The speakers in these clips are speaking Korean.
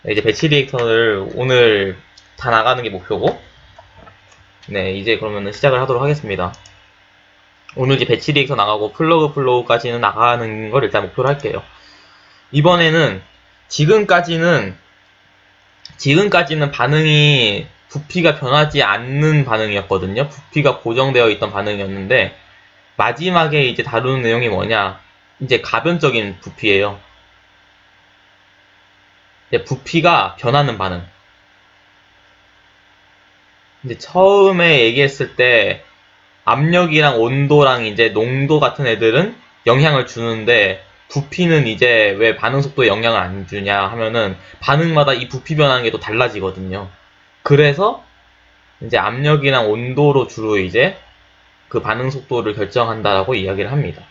이제 배치 리액터를 오늘 다 나가는 게 목표고, 네, 이제 그러면은 시작을 하도록 하겠습니다. 오늘 이제 배치 리액터 나가고 플러그 플로우까지는 나가는 걸 일단 목표로 할게요. 이번에는 지금까지는 반응이 부피가 변하지 않는 반응이었거든요. 부피가 고정되어 있던 반응이었는데, 마지막에 이제 다루는 내용이 뭐냐, 이제 가변적인 부피예요. 부피가 변하는 반응. 이제 처음에 얘기했을 때 압력이랑 온도랑 이제 농도 같은 애들은 영향을 주는데, 부피는 이제 왜 반응 속도에 영향을 안 주냐 하면은 반응마다 이 부피 변하는 게 또 달라지거든요. 그래서 이제 압력이랑 온도로 주로 이제 그 반응 속도를 결정한다라고 이야기를 합니다.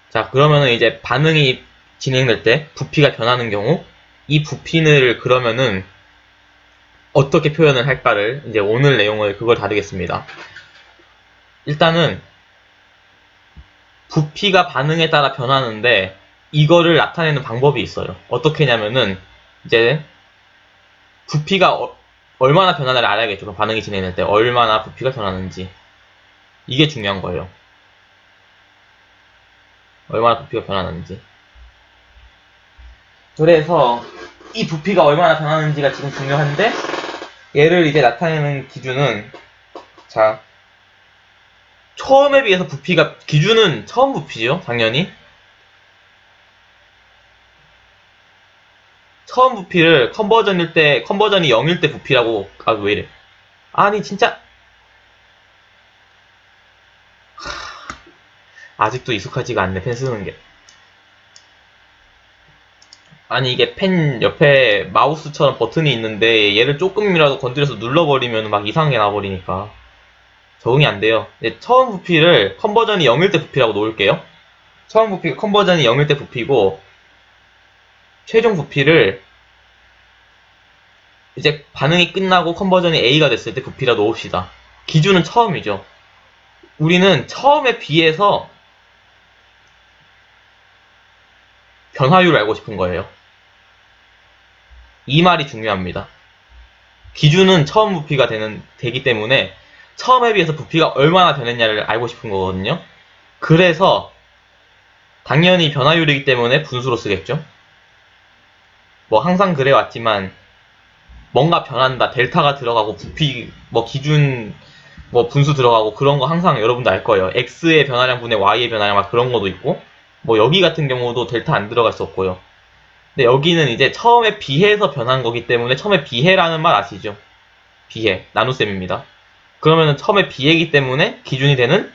자, 그러면은 이제 반응이 진행될 때 부피가 변하는 경우, 이 부피를 그러면은 어떻게 표현을 할까를 이제 오늘 내용을 그걸 다루겠습니다. 일단은 부피가 반응에 따라 변하는데 이거를 나타내는 방법이 있어요. 어떻게 냐면은 이제 부피가 얼마나 변하는지를 알아야겠죠. 반응이 진행될 때 얼마나 부피가 변하는지, 이게 중요한 거예요. 얼마나 부피가 변하는지. 그래서 이 부피가 얼마나 변하는지가 지금 중요한데, 얘를 이제 나타내는 기준은, 자, 처음에 비해서 부피가, 기준은 처음 부피죠, 당연히. 처음 부피를 컨버전이 0일 때 부피라고, 왜 이래. 아니, 진짜, 아직도 익숙하지가 않네, 펜 쓰는 게. 아니, 이게 펜 옆에 마우스처럼 버튼이 있는데, 얘를 조금이라도 건드려서 눌러버리면 막 이상하게 나와버리니까. 적응이 안 돼요. 처음 부피를 컨버전이 0일 때 부피라고 놓을게요. 처음 부피가 컨버전이 0일 때 부피고, 최종 부피를 이제 반응이 끝나고 컨버전이 A가 됐을 때 부피라 놓읍시다. 기준은 처음이죠. 우리는 처음에 비해서 변화율을 알고 싶은 거예요. 이 말이 중요합니다. 기준은 처음 부피가 되기 때문에 처음에 비해서 부피가 얼마나 변했냐를 알고 싶은 거거든요. 그래서 당연히 변화율이기 때문에 분수로 쓰겠죠. 뭐 항상 그래왔지만 뭔가 변한다, 델타가 들어가고 부피 뭐 기준 뭐 분수 들어가고 그런 거 항상 여러분도 알 거예요. x의 변화량 분의 y의 변화량 막 그런 것도 있고, 뭐 여기 같은 경우도 델타 안 들어갈 수 없고요. 근데 여기는 이제 처음에 비해서 변한 거기 때문에, 처음에 비해라는 말 아시죠? 비해, 나눗셈입니다. 그러면은 처음에 비해이기 때문에 기준이 되는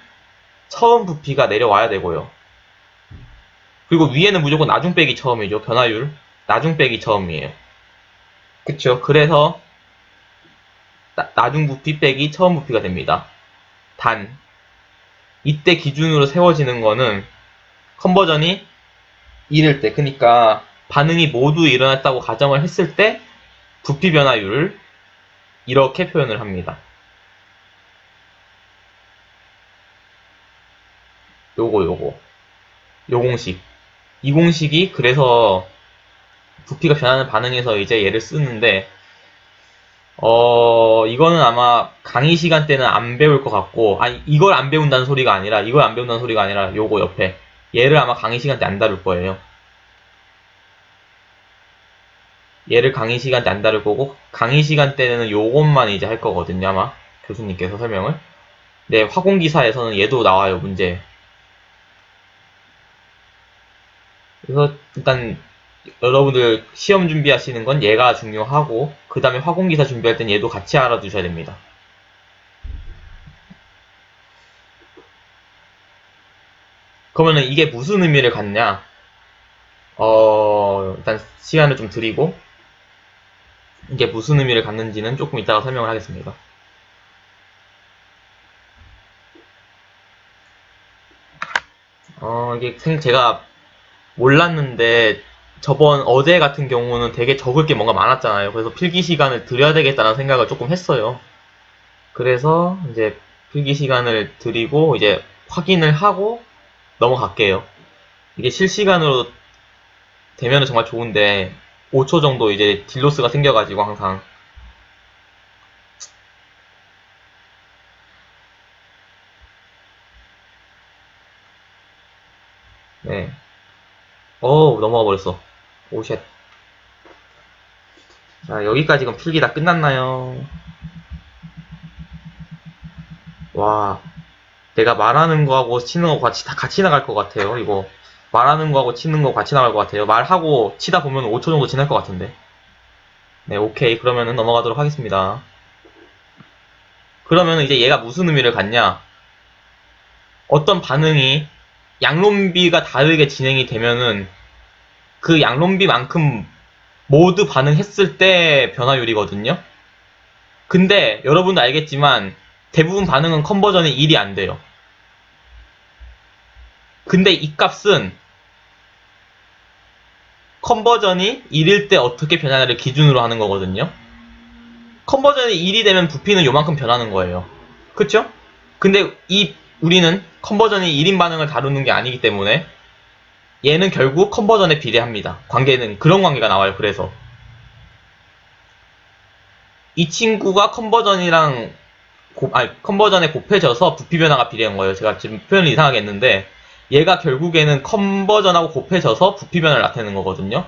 처음 부피가 내려와야 되고요. 그리고 위에는 무조건 나중 빼기 처음이죠. 변화율 나중 빼기 처음이에요. 그쵸? 그래서 나중 부피 빼기 처음 부피가 됩니다. 단 이때 기준으로 세워지는 거는 컨버전이 이를 때, 그러니까 반응이 모두 일어났다고 가정을 했을 때 부피 변화율을 이렇게 표현을 합니다. 요거 요 공식, 이 공식이 그래서 부피가 변하는 반응에서 이제 얘를 쓰는데, 이거는 아마 강의 시간 때는 안 배울 것 같고, 아니, 이걸 안 배운다는 소리가 아니라, 요거 옆에. 얘를 아마 강의 시간 때 안 다룰 거예요. 얘를 강의 시간 때 안 다룰 거고, 강의 시간 때는 요것만 이제 할 거거든요, 아마. 교수님께서 설명을. 네, 화공기사에서는 얘도 나와요, 문제. 그래서 일단 여러분들 시험 준비하시는 건 얘가 중요하고, 그 다음에 화공기사 준비할 땐 얘도 같이 알아두셔야 됩니다. 그러면은 이게 무슨 의미를 갖냐? 일단 시간을 좀 드리고, 이게 무슨 의미를 갖는지는 조금 이따가 설명을 하겠습니다. 이게 제가 몰랐는데, 어제 같은 경우는 되게 적을 게 뭔가 많았잖아요. 그래서 필기 시간을 드려야 되겠다는 생각을 조금 했어요. 그래서 이제 필기 시간을 드리고 이제 확인을 하고 넘어갈게요. 이게 실시간으로 되면 정말 좋은데, 5초 정도 이제 딜로스가 생겨가지고 항상. 네. 넘어가 버렸어. 오쉣. 자, 여기까지 그럼 필기 다 끝났나요? 와, 내가 말하는 거하고 치는 거 같이 나갈 것 같아요, 이거. 말하는 거하고 치는 거 같이 나갈 것 같아요. 말하고 치다 보면 5초 정도 지날 것 같은데. 네, 오케이. 그러면은 넘어가도록 하겠습니다. 그러면은 이제 얘가 무슨 의미를 갖냐? 어떤 반응이 양론비가 다르게 진행이 되면은 그 양론비만큼 모두 반응했을 때 변화율이거든요. 근데 여러분도 알겠지만 대부분 반응은 컨버전이 1이 안 돼요. 근데 이 값은 컨버전이 1일 때 어떻게 변하냐를 기준으로 하는 거거든요. 컨버전이 1이 되면 부피는 요만큼 변하는 거예요. 그쵸? 근데 우리는 컨버전이 1인 반응을 다루는 게 아니기 때문에 얘는 결국 컨버전에 비례합니다. 관계는 그런 관계가 나와요. 그래서 이 친구가 컨버전에 곱해져서 부피 변화가 비례한 거예요. 제가 지금 표현을 이상하게 했는데 얘가 결국에는 컨버전하고 곱해져서 부피 변화를 나타내는 거거든요.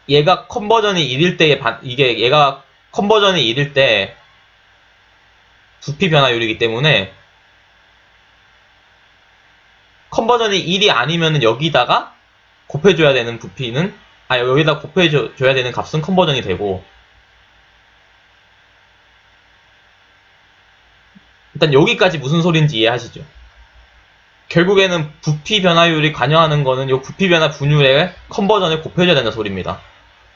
얘가 컨버전이 1일 때의 얘가 컨버전이 1일 때 부피 변화율이기 때문에 컨버전이 1이 아니면은 여기다가 곱해줘야 되는 부피는 여기다 곱해줘야 되는 값은 컨버전이 되고 일단 여기까지 무슨 소린지 이해하시죠? 결국에는 부피 변화율이 관여하는 거는 이 부피 변화 분율의 컨버전을 곱해줘야 된다는 소리입니다.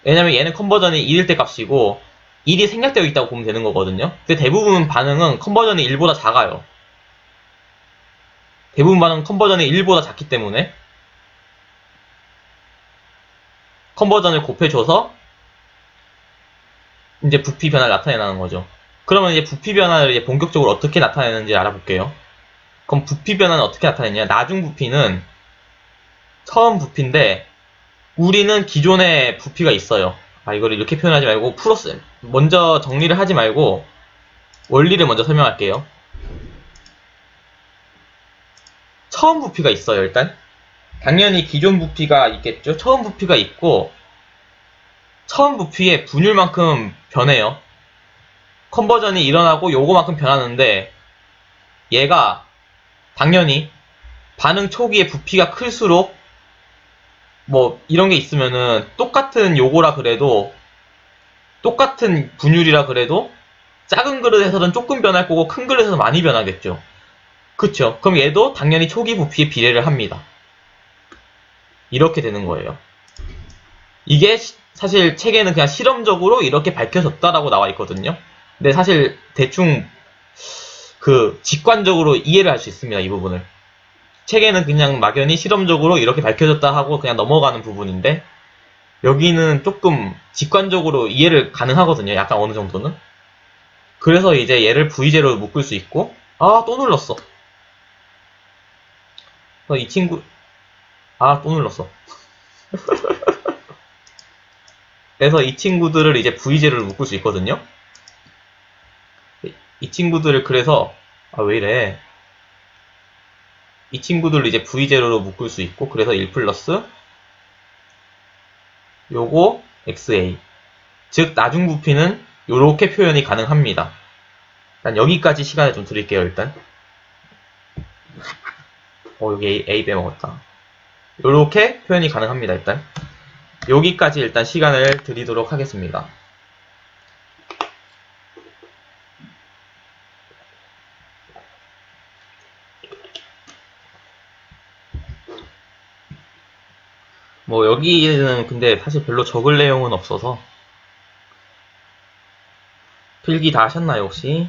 왜냐면 얘는 컨버전이 1일 때 값이고 1이 생략되어 있다고 보면 되는 거거든요. 근데 대부분 반응은 컨버전이 1보다 작아요. 대부분 반응은 컨버전이 1보다 작기 때문에 컨버전을 곱해줘서 이제 부피 변화를 나타내는 거죠. 그러면 이제 부피 변화를 이제 본격적으로 어떻게 나타내는지 알아볼게요. 그럼 부피 변화는 어떻게 나타내냐? 나중 부피는 처음 부피인데 우리는 기존에 부피가 있어요. 이거를 이렇게 표현하지 말고 먼저 정리를 하지 말고 원리를 먼저 설명할게요. 처음 부피가 있어요, 일단. 당연히 기존 부피가 있겠죠. 처음 부피가 있고 처음 부피의 분율만큼 변해요. 컨버전이 일어나고 요거만큼 변하는데 얘가 당연히 반응 초기에 부피가 클수록 뭐 이런 게 있으면은 똑같은 요거라 그래도 똑같은 분율이라 그래도 작은 그릇에서는 조금 변할 거고 큰 그릇에서 많이 변하겠죠. 그쵸? 그럼 얘도 당연히 초기 부피에 비례를 합니다. 이렇게 되는 거예요. 이게 사실 책에는 그냥 실험적으로 이렇게 밝혀졌다라고 나와 있거든요. 근데 사실 대충 직관적으로 이해를 할 수 있습니다. 이 부분을. 책에는 그냥 막연히 실험적으로 이렇게 밝혀졌다 하고 그냥 넘어가는 부분인데 여기는 조금 직관적으로 이해를 가능하거든요. 약간 어느 정도는. 그래서 이제 얘를 V제로 묶을 수 있고 또 눌렀어. 이 친구 또 눌렀어. 그래서 이 친구들을 이제 V제로를 묶을 수 있거든요. 이 친구들을 그래서 왜 이래? 이 친구들을 이제 V제로로 묶을 수 있고 그래서 1 플러스 요거 XA 즉 나중 부피는 요렇게 표현이 가능합니다. 일단 여기까지 시간을 좀 드릴게요. 일단 여기 A 빼먹었다. 요렇게 표현이 가능합니다. 일단 여기까지 일단 시간을 드리도록 하겠습니다. 뭐 여기는 근데 사실 별로 적을 내용은 없어서 필기 다 하셨나요 혹시?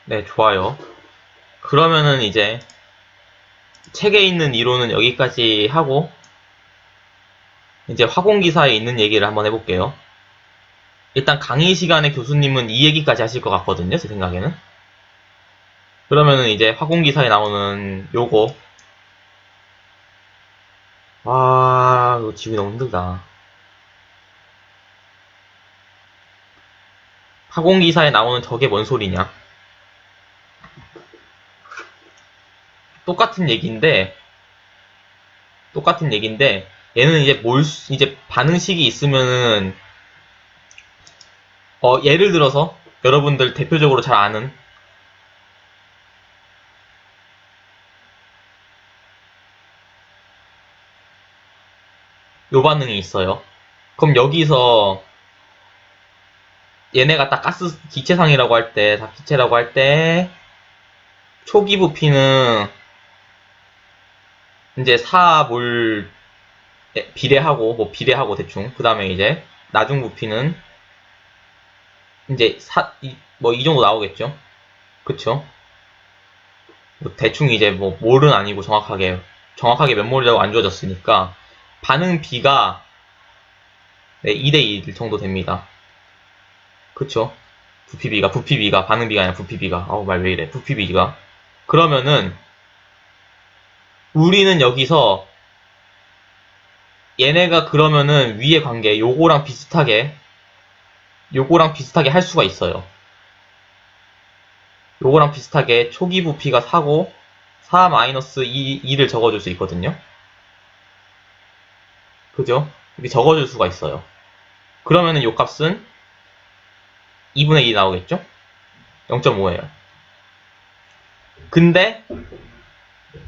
네, 좋아요. 그러면은 이제 책에 있는 이론은 여기까지 하고 이제 화공기사에 있는 얘기를 한번 해볼게요. 일단 강의 시간에 교수님은 이 얘기까지 하실 것 같거든요, 제 생각에는. 그러면은 이제 화공기사에 나오는 요거. 이거 지우기 너무 힘들다. 화공기사에 나오는 저게 뭔 소리냐. 똑같은 얘기인데, 얘는 이제 이제 반응식이 있으면은, 예를 들어서, 여러분들 대표적으로 잘 아는, 요 반응이 있어요. 그럼 여기서, 얘네가 딱 기체상이라고 할 때, 다 기체라고 할 때, 초기 부피는, 이제 4몰 비례하고, 뭐 비례하고 대충. 그 다음에 이제, 나중 부피는, 이제 뭐 이 정도 나오겠죠. 그쵸? 뭐 대충 이제 뭐 몰은 아니고 정확하게 몇 몰이라고 안 주어졌으니까 반응 비가 네, 2대1 정도 됩니다. 그쵸? 부피비가 반응 비가 아니라 부피비가 말 왜 이래 부피비가 그러면은 우리는 여기서 얘네가 그러면은 위의 관계 요거랑 비슷하게 할 수가 있어요. 요거랑 비슷하게 초기 부피가 4고 4-2를 적어줄 수 있거든요. 그죠? 이렇게 적어줄 수가 있어요. 그러면은 요 값은 2분의 1이 나오겠죠? 0.5예요. 근데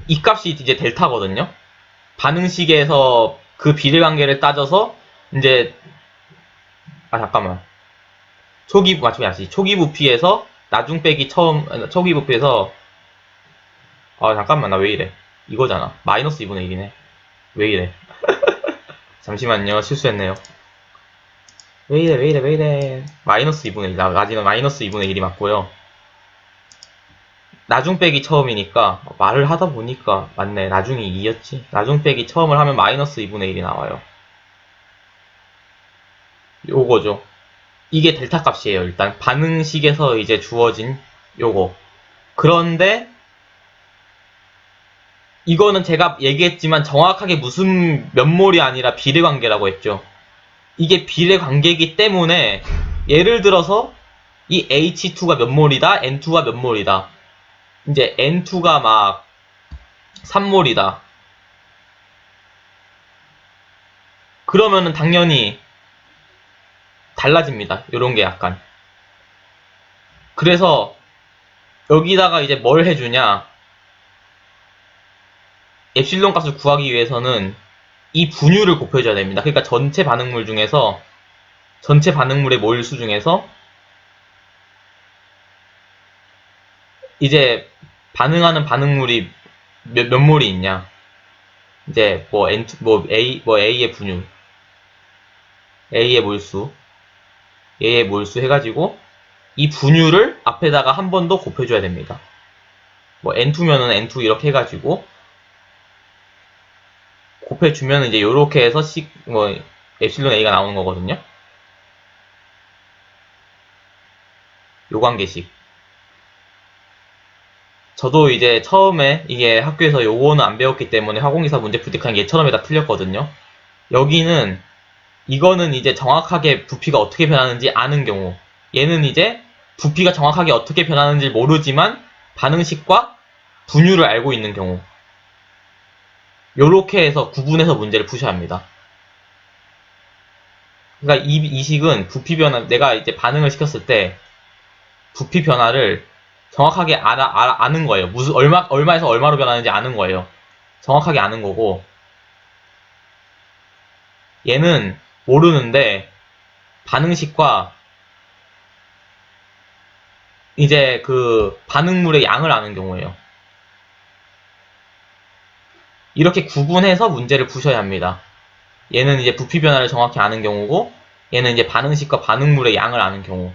이 값이 이제 델타거든요. 반응식에서 그 비례관계를 따져서 이제 잠깐만. 초기 부피에서 나중 빼기 초기 부피에서 잠깐만 나 왜 이래? 이거잖아. 마이너스 2분의 1이네. 왜 이래? 잠시만요. 실수했네요. 왜 이래. 마이너스 2분의 1. 나지는 마이너스 2분의 1이 맞고요. 나중 빼기 처음이니까 말을 하다 보니까 맞네. 나중이 2였지. 나중 빼기 처음을 하면 마이너스 2분의 1이 나와요. 요거죠. 이게 델타 값이에요. 일단 반응식에서 이제 주어진 요거. 그런데 이거는 제가 얘기했지만 정확하게 무슨 면몰이 아니라 비례관계라고 했죠. 이게 비례관계이기 때문에 예를 들어서 이 H2가 몇 몰이다, N2가 몇 몰이다. 이제 N2가 막 3몰이다. 그러면은 당연히 달라집니다. 요런 게 약간. 그래서 여기다가 이제 뭘 해주냐. 엡실론 값을 구하기 위해서는 이 분유를 곱해줘야 됩니다. 그러니까 전체 반응물의 몰수 중에서 이제 반응하는 반응물이 몇 몰이 있냐. 이제 뭐 A의 분유, A의 몰수, A의 몰수 해가지고 이 분유를 앞에다가 한 번 더 곱해줘야 됩니다. 뭐 N2면은 N2 이렇게 해가지고 곱해주면 이제 요렇게 해서 엡실론 A가 나오는 거거든요. 요 관계식. 저도 이제 처음에 이게 학교에서 요거는 안 배웠기 때문에 화공기사 문제 풀 때 그냥 얘처럼에 다 틀렸거든요. 여기는 이거는 이제 정확하게 부피가 어떻게 변하는지 아는 경우, 얘는 이제 부피가 정확하게 어떻게 변하는지 모르지만 반응식과 분유를 알고 있는 경우, 요렇게 해서 구분해서 문제를 푸셔야 합니다. 그러니까 이 식은 부피 변화, 내가 이제 반응을 시켰을 때 부피 변화를 정확하게 아는 거예요. 얼마에서 얼마로 변하는지 아는 거예요. 정확하게 아는 거고, 얘는 모르는데 반응식과 이제 그 반응물의 양을 아는 경우예요. 이렇게 구분해서 문제를 푸셔야 합니다. 얘는 이제 부피 변화를 정확히 아는 경우고, 얘는 이제 반응식과 반응물의 양을 아는 경우.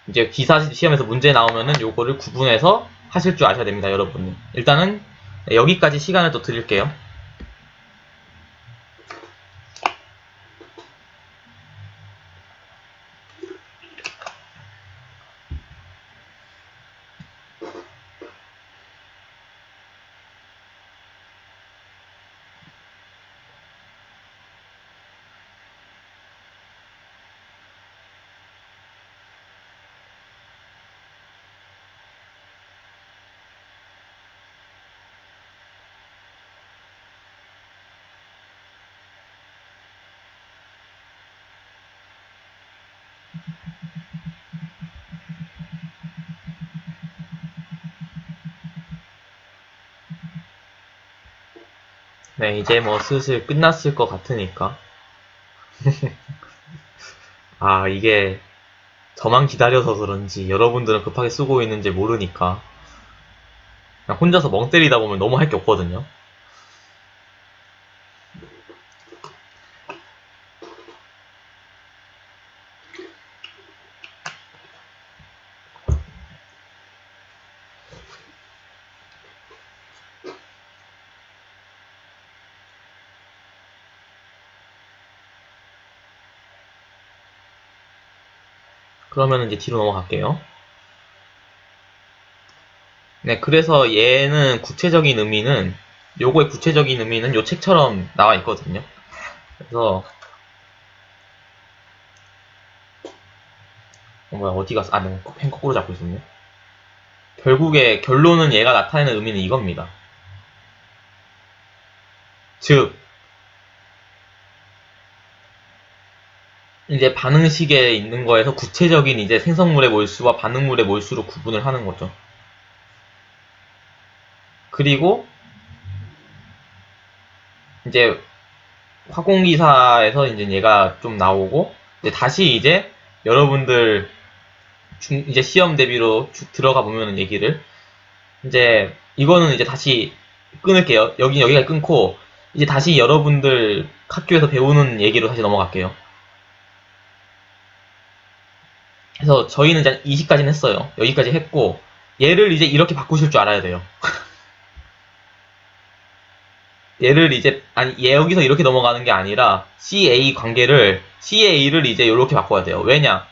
이제 기사 시험에서 문제 나오면은 요거를 구분해서 하실 줄 아셔야 됩니다, 여러분. 일단은 여기까지 시간을 또 드릴게요. 네, 이제 뭐 슬슬 끝났을 것 같으니까. 아, 이게 저만 기다려서 그런지 여러분들은 급하게 쓰고 있는지 모르니까 그냥 혼자서 멍 때리다 보면 너무 할 게 없거든요. 그러면 이제 뒤로 넘어갈게요. 네, 그래서 얘는 구체적인 의미는, 요거의 구체적인 의미는 요 책처럼 나와 있거든요. 그래서, 뭐야, 어디 갔어? 아, 네, 펜 거꾸로 잡고 있었네. 결국에 결론은 얘가 나타내는 의미는 이겁니다. 즉, 이제 반응식에 있는 거에서 구체적인 이제 생성물의 몰수와 반응물의 몰수로 구분을 하는 거죠. 그리고, 이제 화공기사에서 이제 얘가 좀 나오고, 이제 다시 이제 여러분들 이제 시험 대비로 쭉 들어가 보면은 얘기를 이제 이거는 이제 다시 끊을게요. 여기까지 끊고 이제 다시 여러분들 학교에서 배우는 얘기로 다시 넘어갈게요. 그래서 저희는 이제 20까지는 했어요. 여기까지 했고 얘를 이제 이렇게 바꾸실 줄 알아야 돼요. 얘를 이제 아니 얘 여기서 이렇게 넘어가는 게 아니라 CA를 이제 이렇게 바꿔야 돼요. 왜냐?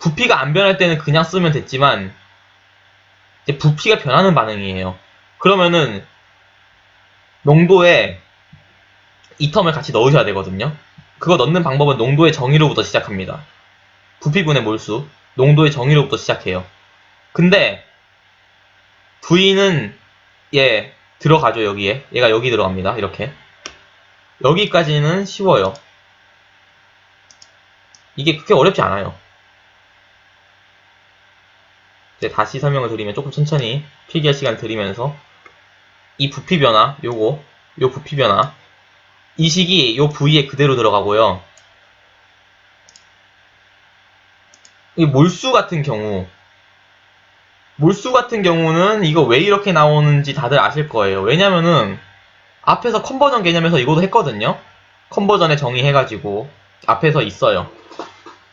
부피가 안 변할 때는 그냥 쓰면 됐지만 이제 부피가 변하는 반응이에요. 그러면은 농도에 이 텀을 같이 넣으셔야 되거든요. 그거 넣는 방법은 농도의 정의로부터 시작합니다. 부피분의 몰수, 농도의 정의로부터 시작해요. 근데 V는 얘 들어가죠. 여기에. 얘가 여기 들어갑니다. 이렇게. 여기까지는 쉬워요. 이게 그렇게 어렵지 않아요. 이제 다시 설명을 드리면 조금 천천히 필기할 시간 드리면서 이 부피 변화, 요 부피 변화 이 식이 요 V에 그대로 들어가고요. 이 몰수 같은 경우는 이거 왜 이렇게 나오는지 다들 아실 거예요. 왜냐면은 앞에서 컨버전 개념에서 이것도 했거든요. 컨버전의 정의 해가지고 앞에서 있어요.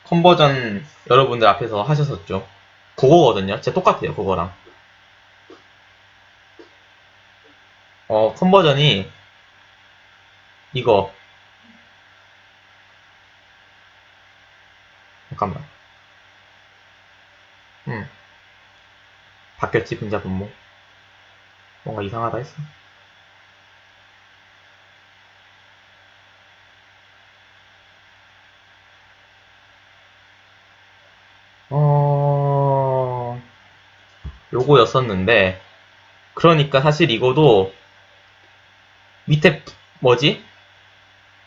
컨버전 여러분들 앞에서 하셨었죠. 그거거든요. 진짜 똑같아요. 그거랑. 컨버전이 이거 잠깐만. 바뀌었지 분자 분모. 뭔가 이상하다 했어. 요거였었는데 그러니까 사실 이거도 밑에 뭐지?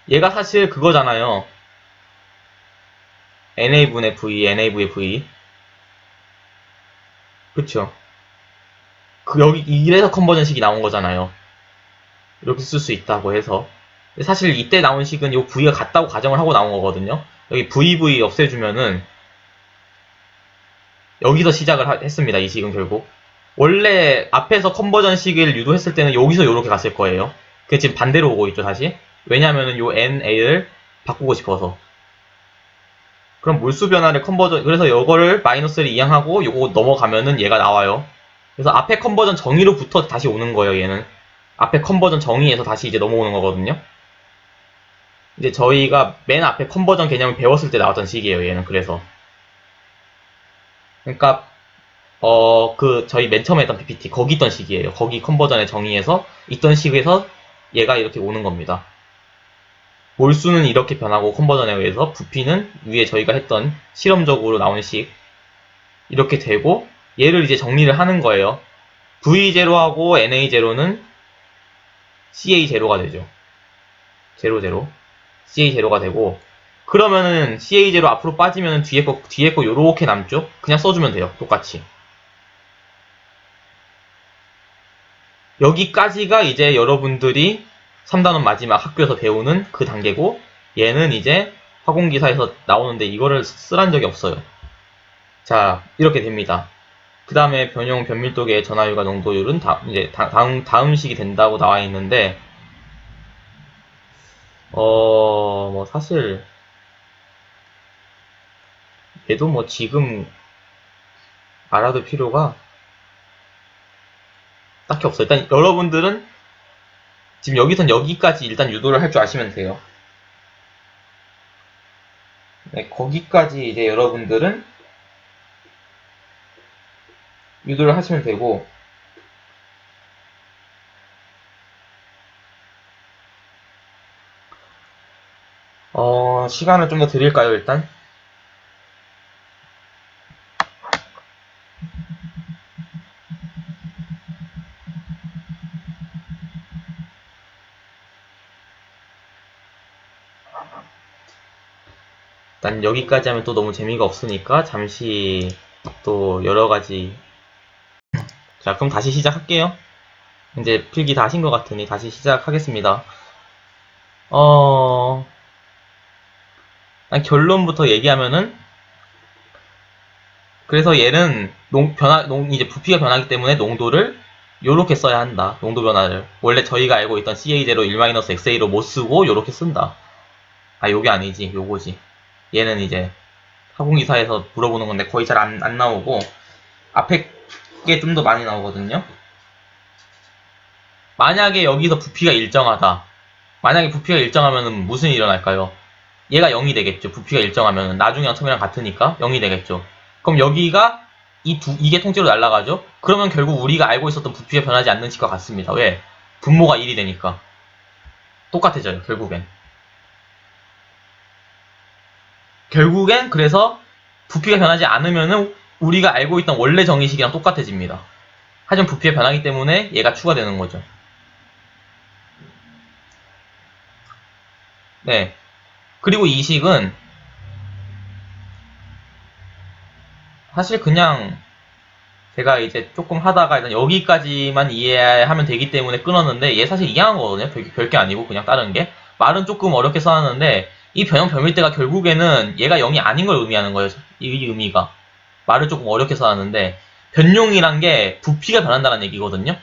얘가 사실 그거잖아요. NA분의 V, NAV의 V. 그쵸? 여기 이래서 컨버전식이 나온 거잖아요. 이렇게 쓸 수 있다고 해서. 사실 이때 나온 식은 요 V가 같다고 가정을 하고 나온 거거든요. 여기 VV 없애주면은 여기서 시작을 했습니다. 이 식은 결국. 원래 앞에서 컨버전식을 유도했을 때는 여기서 이렇게 갔을 거예요. 그게 지금 반대로 오고 있죠, 다시. 왜냐면은 요 NA를 바꾸고 싶어서. 그럼 몰수 변화를 컨버전, 그래서 요거를 마이너스를 이항하고 요거 넘어가면은 얘가 나와요. 그래서 앞에 컨버전 정의로부터 다시 오는 거예요, 얘는. 앞에 컨버전 정의에서 다시 이제 넘어오는 거거든요. 이제 저희가 맨 앞에 컨버전 개념을 배웠을 때 나왔던 식이에요, 얘는. 그래서. 그러니까, 저희 맨 처음에 했던 PPT, 거기 있던 식이에요. 거기 컨버전의 정의에서 있던 식에서 얘가 이렇게 오는 겁니다. 몰수는 이렇게 변하고 컨버전에 의해서 부피는 위에 저희가 했던 실험적으로 나온 식 이렇게 되고 얘를 이제 정리를 하는 거예요. V0하고 NA0는 CA0가 되죠. 00 CA0가 되고 그러면은 CA0 앞으로 빠지면 뒤에 거 요렇게 남죠? 그냥 써주면 돼요. 똑같이. 여기까지가 이제 여러분들이 3단원 마지막 학교에서 배우는 그 단계고 얘는 이제 화공기사에서 나오는데 이거를 쓰란 적이 없어요. 자, 이렇게 됩니다. 그 다음에 변형 변밀도계의 전하율과 농도율은 이제 다음 식이 된다고 나와 있는데, 뭐 사실 얘도 뭐 지금 알아둘 필요가 딱히 없어요. 일단 여러분들은 지금 여기선 여기까지 일단 유도를 할 줄 아시면 돼요. 네, 거기까지 이제 여러분들은 유도를 하시면 되고, 시간을 좀 더 드릴까요, 일단? 일단 여기까지 하면 또 너무 재미가 없으니까 잠시 또 여러가지. 자, 그럼 다시 시작할게요. 이제 필기 다 하신 것 같으니 다시 시작하겠습니다. 어, 결론부터 얘기하면은, 그래서 얘는 이제 부피가 변하기 때문에 농도를 요렇게 써야 한다. 농도 변화를. 원래 저희가 알고 있던 CA0 1-XA로 못 쓰고 요렇게 쓴다. 아, 요게 아니지. 요거지. 얘는 이제 화공기사에서 물어보는 건데 거의 잘 안 나오고, 앞에 게 좀 더 많이 나오거든요. 만약에 여기서 부피가 일정하다. 만약에 부피가 일정하면은 무슨 일이 일어날까요? 얘가 0이 되겠죠. 부피가 일정하면 나중이랑 처음이랑 같으니까 0이 되겠죠. 그럼 여기가 이게 통째로 날아가죠. 그러면 결국 우리가 알고 있었던 부피가 변하지 않는 식과 같습니다. 왜? 분모가 1이 되니까 똑같아져요. 결국엔 그래서 부피가 변하지 않으면은 우리가 알고 있던 원래 정의식이랑 똑같아집니다. 하지만 부피가 변하기 때문에 얘가 추가되는 거죠. 네. 그리고 이 식은 사실 그냥 제가 이제 조금 하다가 일단 여기까지만 이해하면 되기 때문에 끊었는데 얘 사실 이해한 거거든요. 별게 아니고 그냥 다른 게. 말은 조금 어렵게 써놨는데 이 변형 변밀대가 결국에는 얘가 0이 아닌 걸 의미하는 거예요. 이 의미가. 말을 조금 어렵게 써놨는데 변용이란 게 부피가 변한다는 얘기거든요.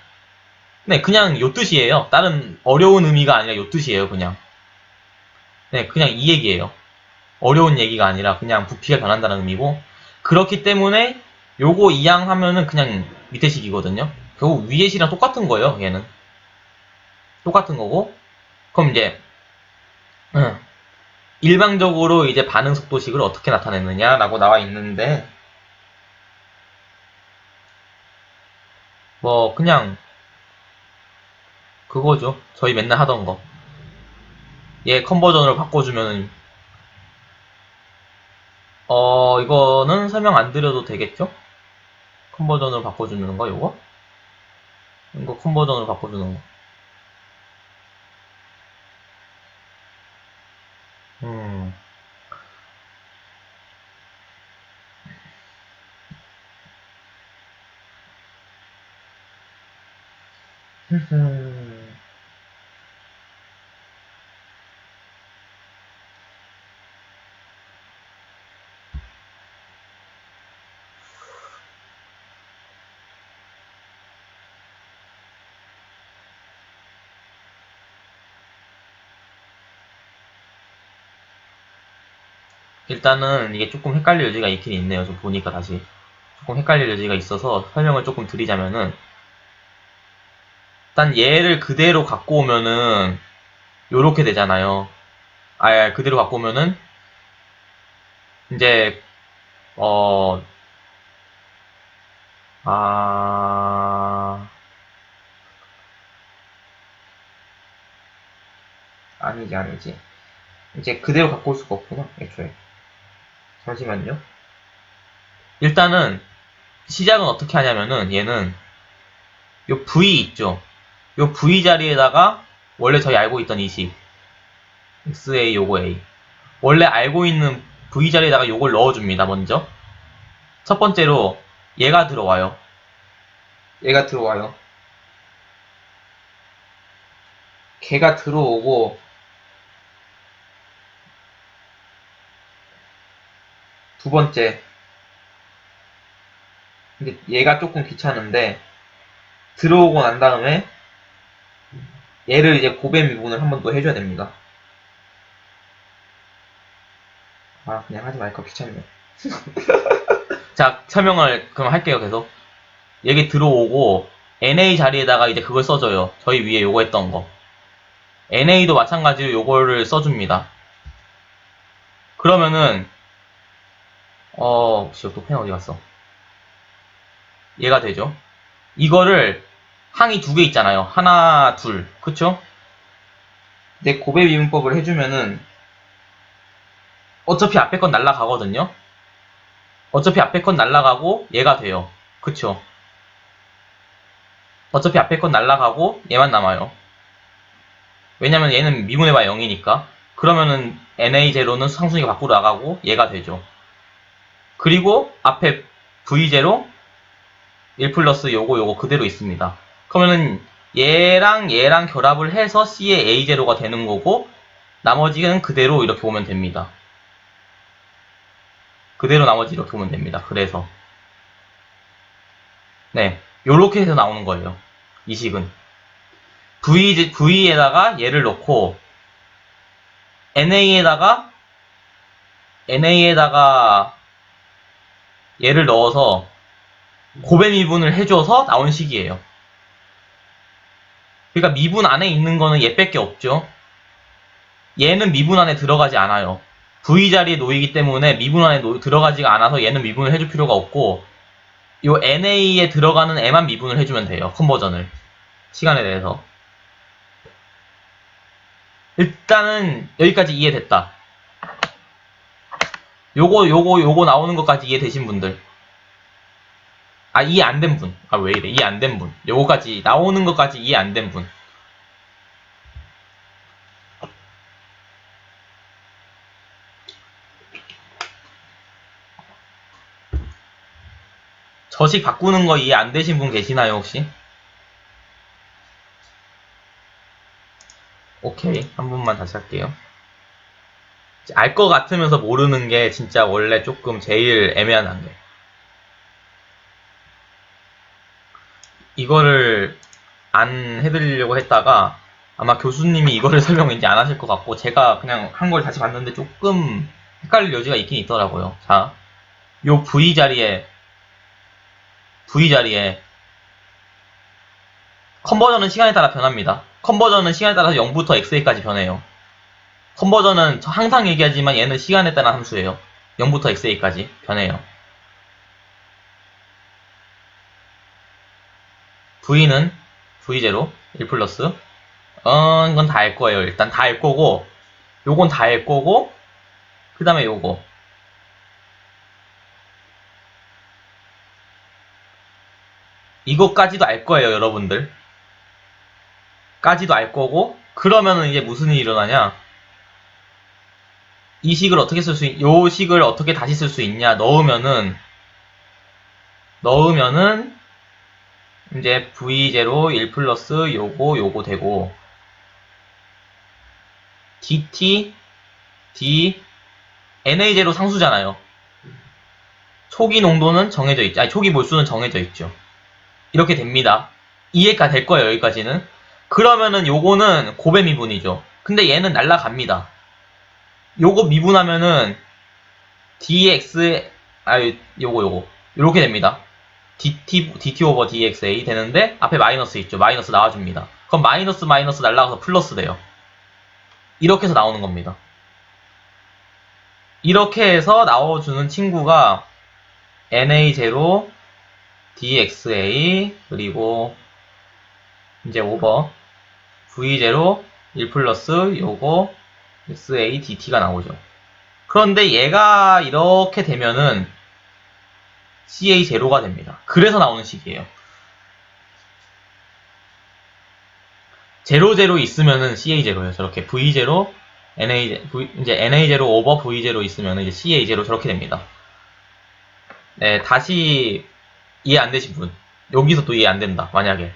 네, 그냥 요 뜻이에요. 다른 어려운 의미가 아니라 요 뜻이에요, 그냥. 네, 그냥 이 얘기예요. 어려운 얘기가 아니라 그냥 부피가 변한다는 의미고, 그렇기 때문에 요거 이항하면은 그냥 밑에 식이거든요. 결국 위에 식이랑 똑같은 거예요, 얘는. 똑같은 거고. 그럼 이제 일방적으로 이제 반응 속도식을 어떻게 나타냈느냐라고 나와 있는데, 뭐 그냥 그거죠. 저희 맨날 하던 거. 얘 컨버전으로 바꿔주면은, 이거는 설명 안 드려도 되겠죠? 컨버전으로 바꿔주는 거, 요거? 이거 컨버전으로 바꿔주는 거. 음. 일단은 이게 조금 헷갈릴 여지가 있긴 있네요. 좀 보니까 다시. 조금 헷갈릴 여지가 있어서 설명을 조금 드리자면은, 일단 얘를 그대로 갖고 오면은, 요렇게 되잖아요. 그대로 갖고 오면은, 이제, 어, 아, 아니지. 이제 그대로 갖고 올 수가 없구나, 애초에. 잠시만요. 일단은, 시작은 어떻게 하냐면은, 얘는, 요 V 있죠? 요 V 자리에다가, 원래 저희 알고 있던 이 식, XA 요거 A. 원래 알고 있는 V 자리에다가 요걸 넣어줍니다, 먼저. 첫 번째로, 얘가 들어와요. 걔가 들어오고, 두 번째. 근데 얘가 조금 귀찮은데, 들어오고 난 다음에, 얘를 이제 고배 미분을 한 번 더 해줘야 됩니다. 그냥 하지 말까 귀찮네. 자, 설명을 그럼 할게요, 계속. 얘기 들어오고, NA 자리에다가 이제 그걸 써줘요. 저희 위에 요거 했던 거. NA도 마찬가지로 요거를 써줍니다. 그러면은, 또 펜 어디 갔어? 얘가 되죠. 이거를, 항이 두 개 있잖아요. 하나, 둘. 그쵸? 근데 고배 미분법을 해주면은, 어차피 앞에 건 날라가거든요? 어차피 앞에 건 날라가고, 얘가 돼요. 그쵸? 어차피 앞에 건 날라가고, 얘만 남아요. 왜냐면 얘는 미분해봐야 0이니까. 그러면은 NA0는 상순위가 밖으로 나가고 얘가 되죠. 그리고 앞에 V0 1 플러스 요거 그대로 있습니다. 그러면은 얘랑 결합을 해서 C의 A0가 되는 거고 나머지는 그대로 이렇게 오면 됩니다. 그대로 나머지 이렇게 오면 됩니다. 그래서 네, 요렇게 해서 나오는 거예요. 이 식은 V에다가 얘를 넣고 NA에다가 얘를 넣어서 고배 미분을 해줘서 나온 식이에요. 그러니까 미분 안에 있는 거는 얘밖에 없죠. 얘는 미분 안에 들어가지 않아요. V 자리에 놓이기 때문에 미분 안에 들어가지가 않아서 얘는 미분을 해줄 필요가 없고 요 NA에 들어가는 애만 미분을 해주면 돼요. 컨버전을. 시간에 대해서. 일단은 여기까지 이해됐다. 요거 나오는 것까지 이해되신 분들. 이해 안 된 분. 왜 이래. 이해 안 된 분. 요거까지, 나오는 것까지 이해 안 된 분. 저식 바꾸는 거 이해 안 되신 분 계시나요, 혹시? 오케이. 한 분만 다시 할게요. 알 것 같으면서 모르는 게 진짜 원래 조금 제일 애매한 단계. 이거를 안 해드리려고 했다가 아마 교수님이 이거를 설명을 이제 안 하실 것 같고 제가 그냥 한 걸 다시 봤는데 조금 헷갈릴 여지가 있긴 있더라고요. 자, 요 V 자리에 컨버전은 시간에 따라 변합니다. 컨버전은 시간에 따라서 0부터 XA까지 변해요. 컨버전은 항상 얘기하지만 얘는 시간에 따른 함수예요. 0부터 XA까지 변해요. V는 V0, 1 플러스 이건 다 알 거예요. 일단 다 알 거고 요건 다 알 거고 그 다음에 요거 이거까지도 알 거예요. 여러분들 까지도 알 거고 그러면은 이제 무슨 일이 일어나냐 이 식을 어떻게 요 식을 어떻게 다시 쓸 수 있냐 넣으면은 이제 V0 1 플러스 요거 되고 dt d na0 상수잖아요. 초기 농도는 정해져 있죠. 초기 몰수는 정해져 있죠. 이렇게 됩니다. 이해가 될 거예요. 여기까지는. 그러면은 요거는 고배 미분이죠. 근데 얘는 날라갑니다. 요거 미분하면은 dx, 요거. 요렇게 됩니다. dt 오버 dxa 되는데, 앞에 마이너스 있죠. 마이너스 나와줍니다. 그럼 마이너스 날라가서 플러스 돼요. 이렇게 해서 나오는 겁니다. 이렇게 해서 나와주는 친구가 na0 dxa 그리고 이제 오버 v0 1 플러스 요거 xa dt가 나오죠. 그런데 얘가 이렇게 되면은 ca0가 됩니다. 그래서 나오는 식이에요. 00 있으면은 ca0예요. 저렇게 v0 이제 na0 오버 v0 있으면은 이제 ca0 저렇게 됩니다. 네, 다시 이해 안 되신 분. 여기서 또 이해 안 된다. 만약에.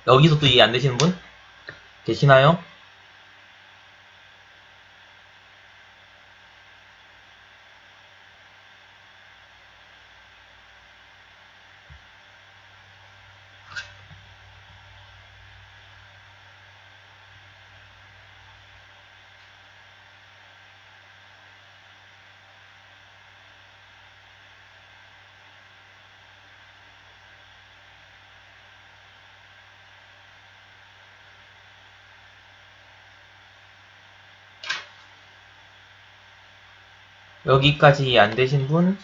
여기서 또 이해 안 되시는 분? 계시나요? 여기까지 이해 안 되신 분?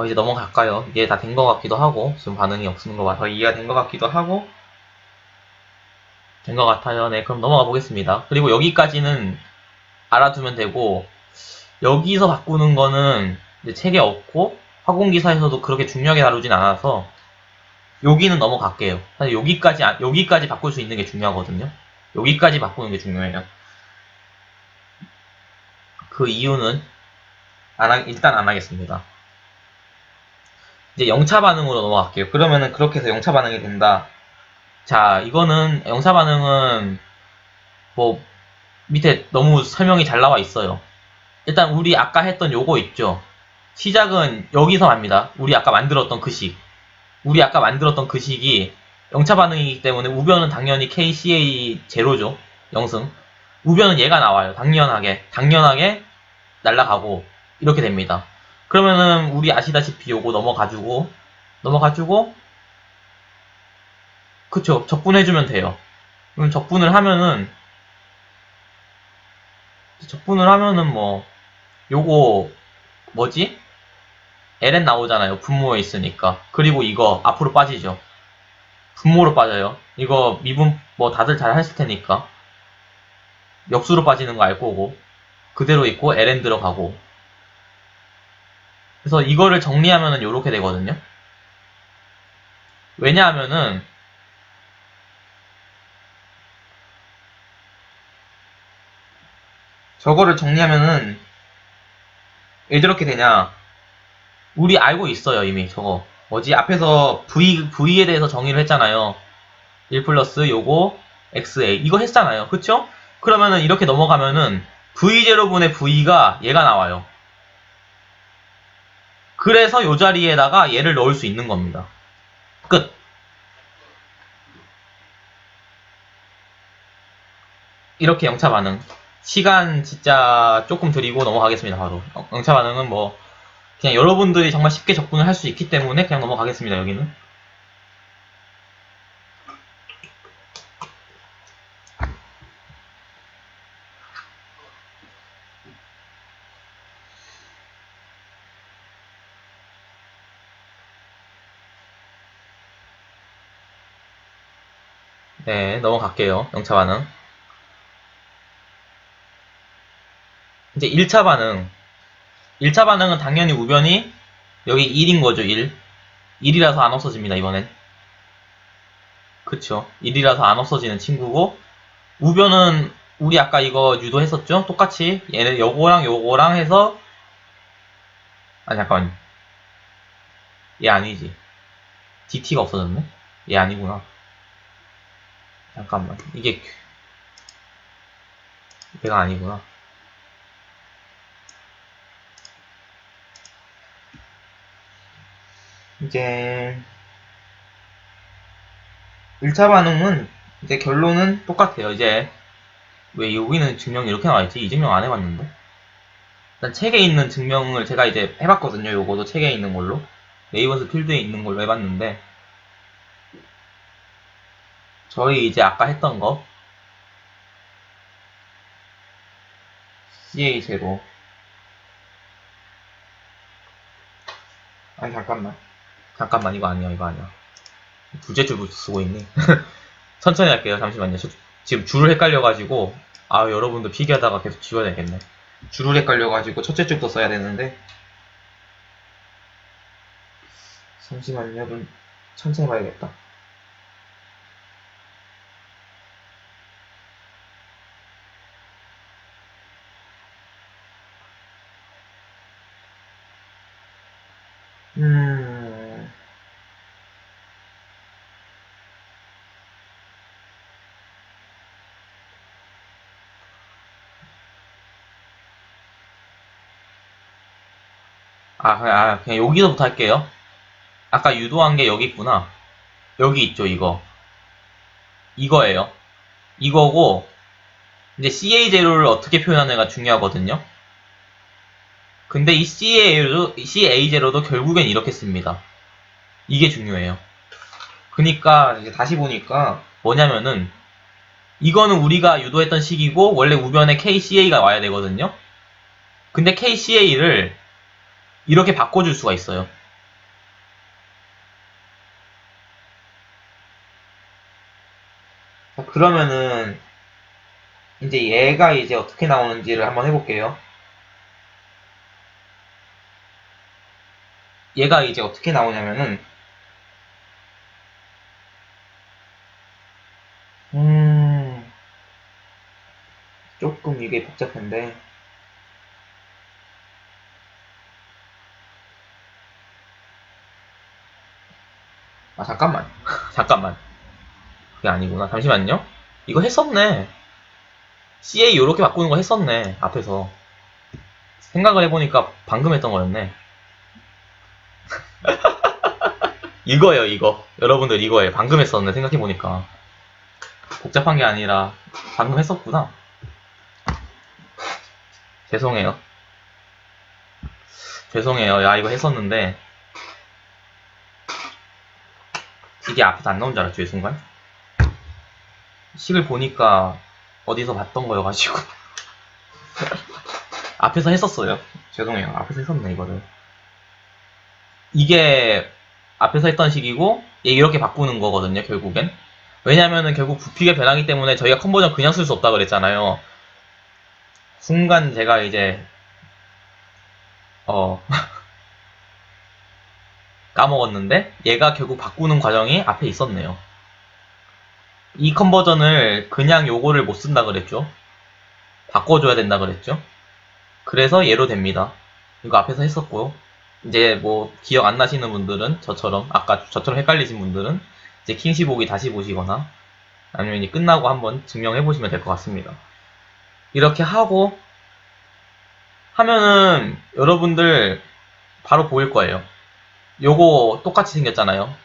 이제 넘어갈까요? 이게 다 된 것 같기도 하고, 지금 반응이 없는 거 봐서 이해가 된 것 같기도 하고, 된 것 같아요. 네, 그럼 넘어가 보겠습니다. 그리고 여기까지는 알아두면 되고, 여기서 바꾸는 거는 이제 책에 없고, 화공기사에서도 그렇게 중요하게 다루진 않아서, 여기는 넘어갈게요. 사실 여기까지 바꿀 수 있는 게 중요하거든요. 여기까지 바꾸는 게 중요해요. 그 이유는, 일단 안 하겠습니다. 이제 영차 반응으로 넘어갈게요. 그러면은 그렇게 해서 영차 반응이 된다. 자, 이거는 영차 반응은 뭐 밑에 너무 설명이 잘 나와 있어요. 일단 우리 아까 했던 요거 있죠. 시작은 여기서 합니다. 우리 아까 만들었던 그 식. 우리 아까 만들었던 그 식이 영차 반응이기 때문에 우변은 당연히 KCA 제로죠. 0승. 우변은 얘가 나와요. 당연하게 날라가고 이렇게 됩니다. 그러면은 우리 아시다시피 요거 넘어가지고 그쵸, 적분해주면 돼요. 그럼 적분을 하면은 뭐 요거 뭐지? ln 나오잖아요. 분모에 있으니까. 그리고 이거 앞으로 빠지죠. 분모로 빠져요. 이거 미분 뭐 다들 잘 하실 테니까 역수로 빠지는 거 알 거고 그대로 있고 ln 들어가고. 그래서 이거를 정리하면은 요렇게 되거든요. 왜냐하면은 저거를 정리하면은 왜 저렇게 되냐? 우리 알고 있어요, 이미 저거. 뭐지? 앞에서 V에 대해서 정의를 했잖아요. 1 플러스 요거 XA. 이거 했잖아요. 그쵸? 그러면은 이렇게 넘어가면은 V0분의 V가 얘가 나와요. 그래서 요 자리에다가 얘를 넣을 수 있는 겁니다. 끝. 이렇게 영차 반응. 시간 진짜 조금 드리고 넘어가겠습니다, 바로. 영차 반응은 뭐, 그냥 여러분들이 정말 쉽게 접근을 할 수 있기 때문에 그냥 넘어가겠습니다, 여기는. 네, 넘어갈게요. 영차 반응. 이제 1차 반응. 1차 반응은 당연히 우변이 여기 1인 거죠, 1. 1이라서 안 없어집니다, 이번엔. 그쵸. 1이라서 안 없어지는 친구고, 우변은 우리 아까 이거 유도했었죠? 똑같이 얘는 요거랑 해서 아니 잠깐만 얘 아니지 DT가 없어졌네? 얘 아니구나. 잠깐만 이게 얘가 아니구나. 이제 1차 반응은 이제 결론은 똑같아요. 이제 왜 여기는 증명이 이렇게 나와있지? 이 증명 안 해봤는데. 일단 책에 있는 증명을 제가 이제 해봤거든요. 요거도 책에 있는 걸로. 네이버스 필드에 있는 걸로 해봤는데, 저희 이제 아까 했던 거 CA0. 아니 잠깐만 이거 아니야. 둘째 줄 쓰고 있네. 천천히 할게요. 잠시만요. 지금 줄을 헷갈려가지고 여러분도 필기하다가 계속 지워야 되겠네. 줄을 헷갈려가지고 첫째 줄도 써야 되는데, 잠시만요. 좀 천천히 봐야겠다. 음... 그냥 여기서부터 할게요. 아까 유도한 게 여기 있구나. 여기 있죠, 이거. 이거예요. 이거고, 이제 CA0를 어떻게 표현하느냐가 중요하거든요. 근데 이 CA0도 결국엔 이렇게 씁니다. 이게 중요해요. 그니까, 이제 다시 보니까, 뭐냐면은, 이거는 우리가 유도했던 식이고, 원래 우변에 KCA가 와야 되거든요. 근데 KCA를 이렇게 바꿔줄 수가 있어요. 그러면은 이제 얘가 이제 어떻게 나오는지를 한번 해볼게요. 얘가 이제 어떻게 나오냐면은 조금 이게 복잡한데, 잠깐만 잠깐만, 그게 아니구나. 잠시만요. 이거 했었네. CA 요렇게 바꾸는 거 했었네. 앞에서 생각을 해보니까 방금 했던 거였네. 이거예요. 이거 여러분들 이거예요. 방금 했었네. 생각해보니까 복잡한 게 아니라 방금 했었구나. 죄송해요. 야, 이거 했었는데 이게 앞에서 안 나온 줄 알았죠, 이 순간. 식을 보니까 어디서 봤던 거여가지고 앞에서 했었어요. 죄송해요. 앞에서 했었네, 이거를. 이게 앞에서 했던 식이고 얘 이렇게 바꾸는 거거든요, 결국엔. 왜냐면은 결국 부피가 변하기 때문에 저희가 컨버전 그냥 쓸 수 없다 그랬잖아요. 순간 제가 이제 까먹었는데 얘가 결국 바꾸는 과정이 앞에 있었네요. 이 컨버전을 그냥 요거를 못 쓴다 그랬죠. 바꿔줘야 된다 그랬죠. 그래서 얘로 됩니다. 이거 앞에서 했었고요. 이제 뭐 기억 안 나시는 분들은 아까 저처럼 헷갈리신 분들은 이제 킹시 보기 다시 보시거나 아니면 이제 끝나고 한번 증명해 보시면 될 것 같습니다. 이렇게 하고 하면은 여러분들 바로 보일 거예요. 요거 똑같이 생겼잖아요.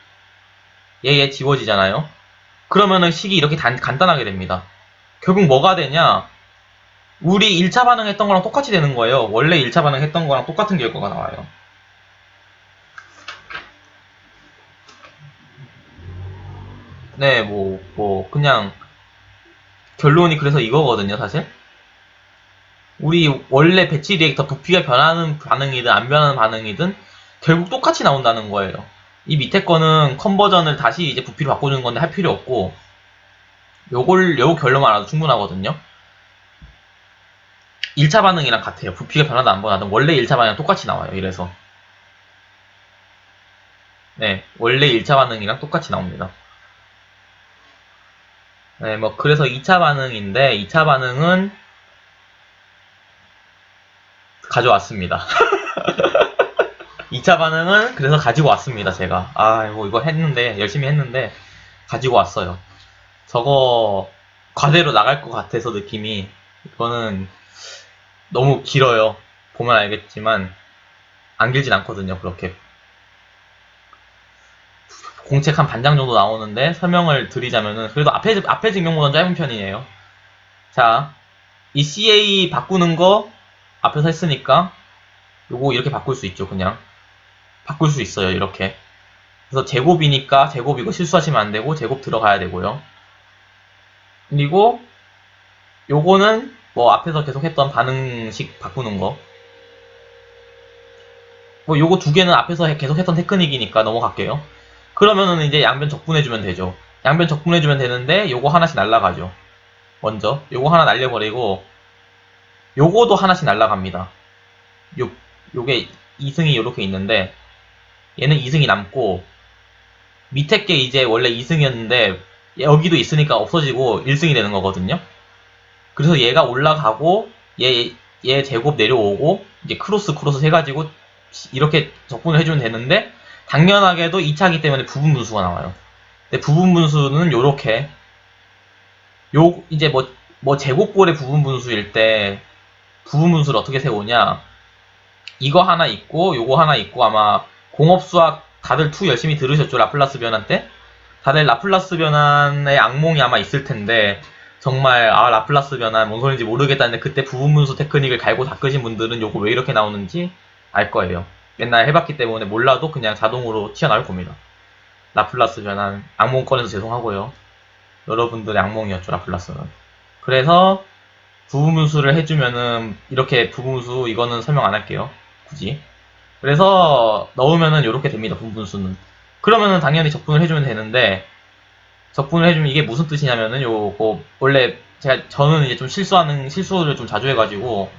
얘 지워지잖아요. 그러면은 식이 이렇게 간단하게 됩니다. 결국 뭐가 되냐? 우리 1차 반응했던 거랑 똑같이 되는 거예요. 원래 1차 반응했던 거랑 똑같은 결과가 나와요. 네, 그냥 결론이 그래서 이거거든요, 사실. 우리 원래 배치 리액터 부피가 변하는 반응이든 안 변하는 반응이든 결국 똑같이 나온다는 거예요. 이 밑에 거는 컨버전을 다시 이제 부피로 바꿔주는 건데 할 필요 없고, 요 결론만 알아도 충분하거든요. 1차 반응이랑 같아요. 부피가 변하든 안 변하든 원래 1차 반응이랑 똑같이 나와요. 이래서. 네, 원래 1차 반응이랑 똑같이 나옵니다. 네, 그래서 2차 반응인데, 2차 반응은 가져왔습니다. 2차 반응은 그래서 가지고 왔습니다, 제가. 이거 했는데, 열심히 했는데, 가지고 왔어요. 저거, 과대로 나갈 것 같아서 느낌이, 이거는 너무 길어요. 보면 알겠지만, 안 길진 않거든요, 그렇게. 공책 한 반장 정도 나오는데 설명을 드리자면은 그래도 앞에 증명보다는 짧은 편이에요. 자, 이 CA 바꾸는 거 앞에서 했으니까 요거 이렇게 바꿀 수 있죠. 그냥 바꿀 수 있어요. 이렇게. 그래서 제곱이니까 제곱 이거 실수하시면 안 되고 제곱 들어가야 되고요. 그리고 요거는 뭐 앞에서 계속 했던 반응식 바꾸는 거. 뭐 요거 두 개는 앞에서 계속 했던 테크닉이니까 넘어갈게요. 그러면은 이제 양변 적분해주면 되죠. 양변 적분해주면 되는데 요거 하나씩 날라가죠. 먼저 요거 하나 날려버리고 요거도 하나씩 날라갑니다. 요게 2승이 요렇게 있는데 얘는 2승이 남고 밑에 게 이제 원래 2승이었는데 여기도 있으니까 없어지고 1승이 되는 거거든요. 그래서 얘가 올라가고 얘 제곱 내려오고 이제 크로스 해가지고 이렇게 적분을 해주면 되는데 당연하게도 2차기 때문에 부분 분수가 나와요. 근데 부분 분수는 요렇게 이제 뭐 제곱볼의 부분 분수일 때 부분 분수를 어떻게 세우냐, 이거 하나 있고 요거 하나 있고, 아마 공업수학 다들 2 열심히 들으셨죠? 라플라스 변환 때? 다들 라플라스 변환의 악몽이 아마 있을 텐데 정말 라플라스 변환 뭔 소리인지 모르겠다는데 그때 부분 분수 테크닉을 갈고 닦으신 분들은 요거 왜 이렇게 나오는지 알 거예요. 옛날에 해봤기 때문에 몰라도 그냥 자동으로 튀어나올 겁니다. 라플라스 변환 악몽 꺼내서 죄송하고요. 여러분들의 악몽이었죠, 라플라스는. 그래서 부분분수를 해주면은 이렇게 부분분수 이거는 설명 안 할게요, 굳이. 그래서 넣으면은 이렇게 됩니다, 부분분수는. 그러면은 당연히 적분을 해주면 되는데, 적분을 해주면 이게 무슨 뜻이냐면은 요거 원래 저는 이제 좀 실수를 좀 자주 해가지고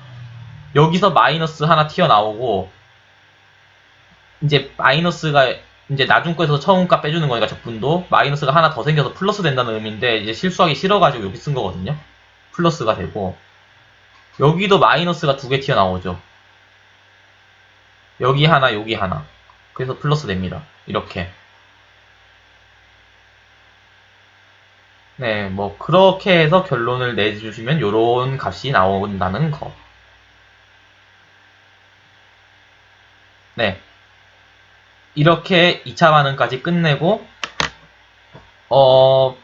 여기서 마이너스 하나 튀어나오고, 이제 마이너스가 이제 나중 거에서 처음 값 빼주는 거니까 적분도 마이너스가 하나 더 생겨서 플러스 된다는 의미인데, 이제 실수하기 싫어가지고 여기 쓴 거거든요. 플러스가 되고, 여기도 마이너스가 2개 튀어나오죠. 여기 하나 여기 하나. 그래서 플러스 됩니다. 이렇게. 네, 뭐 그렇게 해서 결론을 내주시면 요런 값이 나온다는 거. 네, 이렇게 2차 반응까지 끝내고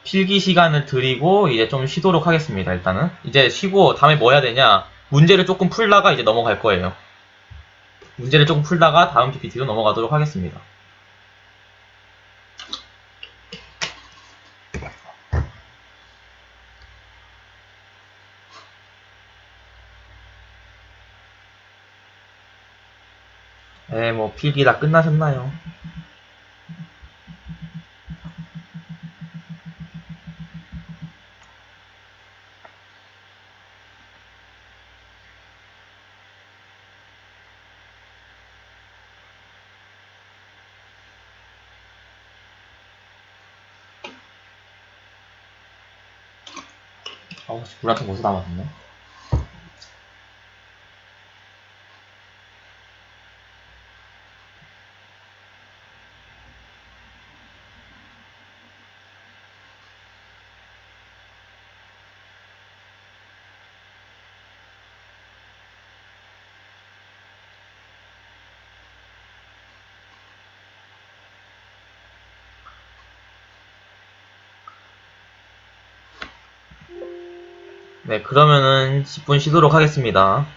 필기 시간을 드리고 이제 좀 쉬도록 하겠습니다. 일단은 이제 쉬고 다음에 뭐 해야 되냐, 문제를 조금 풀다가 이제 넘어갈 거예요. 문제를 조금 풀다가 다음 PPT로 넘어가도록 하겠습니다. 네, 뭐 필기 다 끝나셨나요? 물 같은 거 어디서 담았네. 네, 그러면은 10분 쉬도록 하겠습니다.